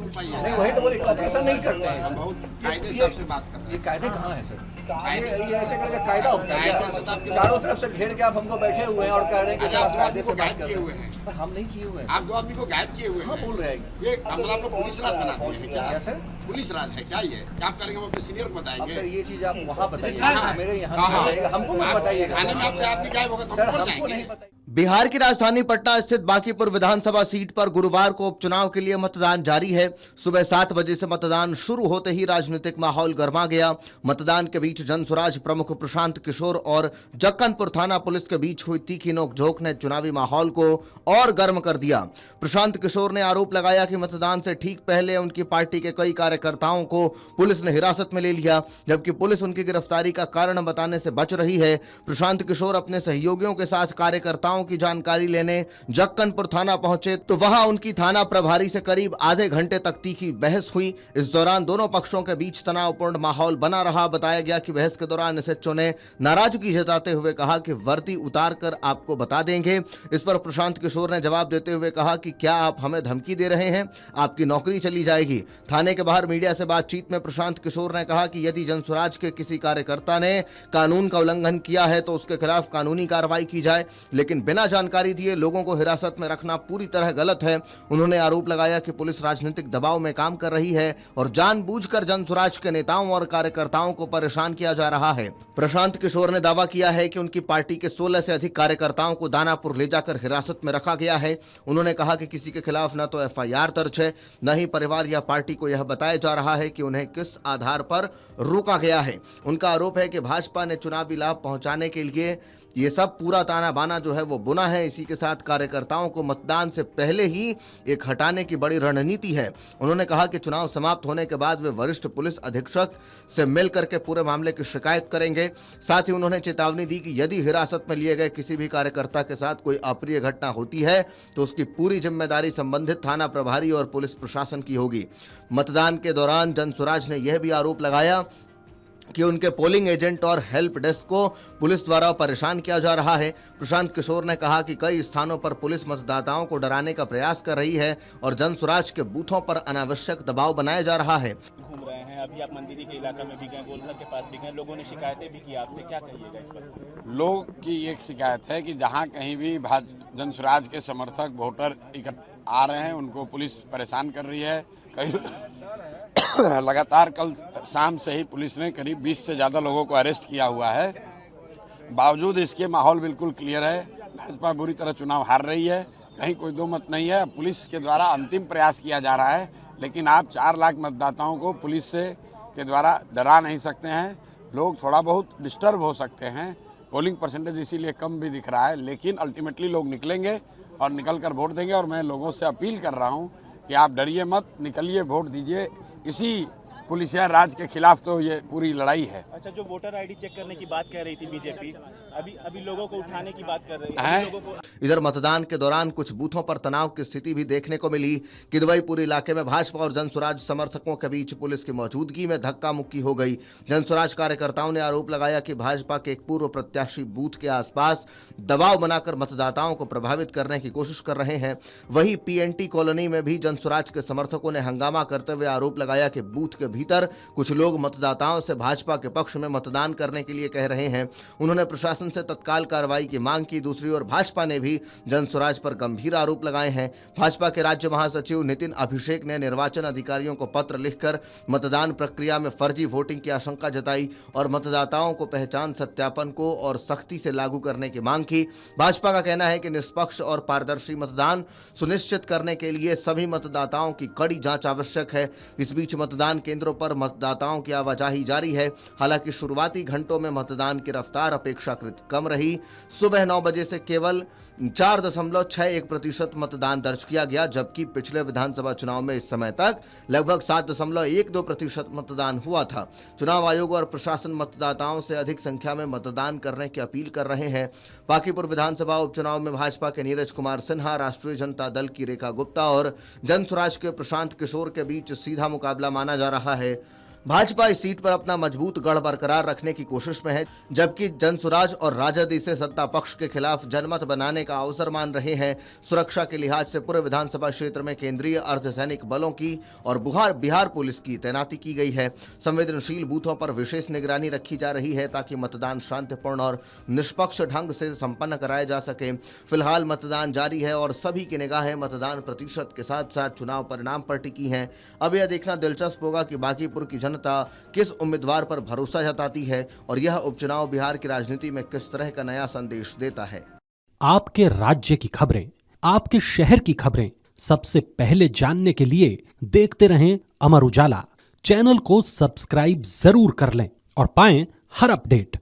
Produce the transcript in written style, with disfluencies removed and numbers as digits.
नहीं वही तो बोले ऑपरेशन नहीं करते हैं सर। बहुत कायदे से आपसे बात कर रहे ये हैं। कायदे कहाँ है सर? कायदे- ये ऐसे करके कायदा होता है कायदे से तो आपके- चारों तरफ से घेर के आप हमको बैठे हुए हैं और कह रहे हैं कि अच्छा, सर आप आप दो कायदे आदमी से को बात गायब कर किए रहे हुए हैं। हैं। पर हम नहीं किए हुए हैं। आप 2 आदमी को गायब किए हुए हाँ हैं। बोल रहे हैं। ये मतलब आपको पुलिस राज बना दिए हैं क्या? क्या सर? पुलिस राज है क्या ये? क्या आप करेंगे? हम अपने सीनियर को अब सर बताएंगे। ये चीज आप वहाँ बताइए, कहाँ? मेरे यहाँ कहाँ? बताइएगा, हमको मत आप- बताइएगा। थाने में आपसे आदमी गायब होगा तो सर हम ऊपर हमको नहीं जाएंगे। पता। बिहार की राजधानी पटना स्थित बांकीपुर विधानसभा सीट पर गुरुवार को उपचुनाव के लिए मतदान जारी है। सुबह 7 बजे से मतदान शुरू होते ही राजनीतिक माहौल गर्मा गया। मतदान के बीच जनसुराज प्रमुख प्रशांत किशोर और जक्कनपुर थाना पुलिस के बीच हुई तीखी नोकझोंक ने चुनावी माहौल को और गर्म कर दिया। प्रशांत किशोर ने आरोप लगाया कि मतदान से ठीक पहले उनकी पार्टी के कई कार्यकर्ताओं को पुलिस ने हिरासत में ले लिया, जबकि पुलिस उनकी गिरफ्तारी का कारण बताने से बच रही है। प्रशांत किशोर अपने सहयोगियों के साथ कार्यकर्ताओं की जानकारी लेने जक्कनपुर थाना पहुंचे तो वहां उनकी थाना प्रभारी से करीब आधे घंटे तक तीखी बहस हुई। इस दौरान दोनों पक्षों के बीच तनावपूर्ण माहौल बना रहा। बताया गया कि बहस के दौरान एसएचओ ने नाराजगी जताते हुए कहा कि वर्दी उतार कर आपको बता देंगे। इस पर प्रशांत किशोर ने जवाब देते हुए कहा कि क्या आप हमें धमकी दे रहे हैं? आपकी नौकरी चली जाएगी। थाने के बाहर मीडिया से बातचीत में प्रशांत किशोर ने कहा कि यदि जनसुराज के किसी कार्यकर्ता ने कानून का उल्लंघन किया है तो उसके खिलाफ कानूनी कार्रवाई की जाए, लेकिन बिना जानकारी दिए लोगों को हिरासत में रखना पूरी तरह गलत है। उन्होंने आरोप लगाया कि पुलिस राजनीतिक दबाव में काम कर रही है और जानबूझकर जनसुराज के नेताओं और कार्यकर्ताओं को परेशान किया जा रहा है। प्रशांत किशोर ने दावा किया है कि उनकी पार्टी के 16 से अधिक कार्यकर्ताओं को दानापुर ले जाकर हिरासत में रखा गया है। उन्होंने कहा कि किसी के खिलाफ न तो एफआईआर दर्ज है, न ही परिवार या पार्टी को यह बताया जा रहा है कि उन्हें किस आधार पर रोका गया है। उनका आरोप है कि भाजपा ने चुनावी लाभ पहुंचाने के लिए ये सब पूरा ताना बाना जो है वो बुना है। इसी के साथ कार्यकर्ताओं को मतदान से पहले ही एक हटाने की बड़ी रणनीति है। उन्होंने कहा कि चुनाव समाप्त होने के बाद वे वरिष्ठ पुलिस अधीक्षक से मिल करके पूरे मामले की शिकायत करेंगे। साथ ही उन्होंने चेतावनी दी कि यदि हिरासत में लिए गए किसी भी कार्यकर्ता के साथ कोई अप्रिय घटना होती है तो उसकी पूरी जिम्मेदारी संबंधित थाना प्रभारी और पुलिस प्रशासन की होगी। मतदान के दौरान जनसुराज ने यह भी आरोप लगाया कि उनके पोलिंग एजेंट और हेल्प डेस्क को पुलिस द्वारा परेशान किया जा रहा है। प्रशांत किशोर ने कहा कि कई स्थानों पर पुलिस मतदाताओं को डराने का प्रयास कर रही है और जनसुराज के बूथों पर अनावश्यक दबाव बनाया जा रहा है। घूम रहे हैं, अभी आप मंदिरी के इलाका में भी गए, गोलघर के पास भी गए, लोगों ने शिकायतें भी की आपसे, क्या कहिएगा इस पर? लोग की एक शिकायत है कि जहां कहीं भी जनसुराज के समर्थक वोटर आ रहे हैं उनको पुलिस परेशान कर रही है। कई लगातार कल शाम से ही पुलिस ने करीब 20 से ज़्यादा लोगों को अरेस्ट किया हुआ है। बावजूद इसके माहौल बिल्कुल क्लियर है, भाजपा बुरी तरह चुनाव हार रही है, कहीं कोई दो मत नहीं है। पुलिस के द्वारा अंतिम प्रयास किया जा रहा है, लेकिन आप 4 लाख मतदाताओं को पुलिस से के द्वारा डरा नहीं सकते हैं। लोग थोड़ा बहुत डिस्टर्ब हो सकते हैं, पोलिंग परसेंटेज इसीलिए कम भी दिख रहा है, लेकिन अल्टीमेटली लोग निकलेंगे और निकल कर वोट देंगे। और मैं लोगों से अपील कर रहा हूँ कि आप डरिए मत, निकलिए, वोट दीजिए। इसी पुलिसिया राज के खिलाफ तो ये पूरी लड़ाई है। अच्छा, जो वोटर आईडी चेक करने की बात कह रही थी बीजेपी, अभी लोगों को उठाने की बात कर रही है। लोगों को इधर मतदान के दौरान कुछ बूथों पर तनाव की स्थिति भी देखने को मिली। किदवईपुर इलाके में भाजपा और जनसुराज समर्थकों के बीच पुलिस की मौजूदगी में धक्का मुक्की हो गई। जनसुराज कार्यकर्ताओं ने आरोप लगाया कि भाजपा के एक पूर्व प्रत्याशी बूथ के आसपास दबाव बनाकर मतदाताओं को प्रभावित करने की कोशिश कर रहे हैं। वहीं पीएनटी कॉलोनी में भी जनसुराज के समर्थकों ने हंगामा करते हुए आरोप लगाया कि बूथ के भीतर कुछ लोग मतदाताओं से भाजपा के पक्ष में मतदान करने के लिए कह रहे हैं। उन्होंने प्रशासन से तत्काल कार्रवाई की मांग की। दूसरी ओर भाजपा ने भी जनसुराज पर गंभीर आरोप लगाए हैं। भाजपा के राज्य महासचिव नितिन अभिषेक ने निर्वाचन अधिकारियों को पत्र लिखकर मतदान प्रक्रिया में फर्जी वोटिंग की आशंका जताई और मतदाताओं को पहचान सत्यापन को और सख्ती से लागू करने की मांग की। भाजपा का कहना है कि निष्पक्ष और पारदर्शी मतदान सुनिश्चित करने के लिए सभी मतदाताओं की कड़ी जांच आवश्यक है। इस बीच मतदान केंद्रों पर मतदाताओं की आवाजाही जारी है। हालांकि शुरुआती घंटों में मतदान की रफ्तार अपेक्षाकृत कम रही। सुबह 9 बजे से केवल 4.61% मतदान दर्ज किया गया, जबकि पिछले विधानसभा चुनाव में इस समय तक लगभग 7.12% मतदान हुआ था। चुनाव आयोग और प्रशासन मतदाताओं से अधिक संख्या में मतदान करने की अपील कर रहे हैं। बांकीपुर विधानसभा उपचुनाव में भाजपा के नीरज कुमार सिन्हा, राष्ट्रीय जनता दल की रेखा गुप्ता और जनसुराज के प्रशांत किशोर के बीच सीधा मुकाबला माना जा रहा है। भाजपा इस सीट पर अपना मजबूत गढ़ बरकरार रखने की कोशिश में है, जबकि जनसुराज और राजद इसे सत्ता पक्ष के खिलाफ जनमत बनाने का अवसर मान रहे हैं। सुरक्षा के लिहाज से पूरे विधानसभा क्षेत्र में केंद्रीय अर्धसैनिक बलों की और बिहार पुलिस की तैनाती की गई है। संवेदनशील बूथों पर विशेष निगरानी रखी जा रही है ताकि मतदान शांतिपूर्ण और निष्पक्ष ढंग से संपन्न कराया जा सके। फिलहाल मतदान जारी है और सभी की निगाहें मतदान प्रतिशत के साथ साथ चुनाव परिणाम पर टिकी हैं। अब यह देखना दिलचस्प होगा कि बांकीपुर की जनता किस उम्मीदवार पर भरोसा जताती है और यह उपचुनाव बिहार की राजनीति में किस तरह का नया संदेश देता है। आपके राज्य की खबरें, आपके शहर की खबरें सबसे पहले जानने के लिए देखते रहें अमर उजाला। चैनल को सब्सक्राइब जरूर कर लें और पाएं हर अपडेट।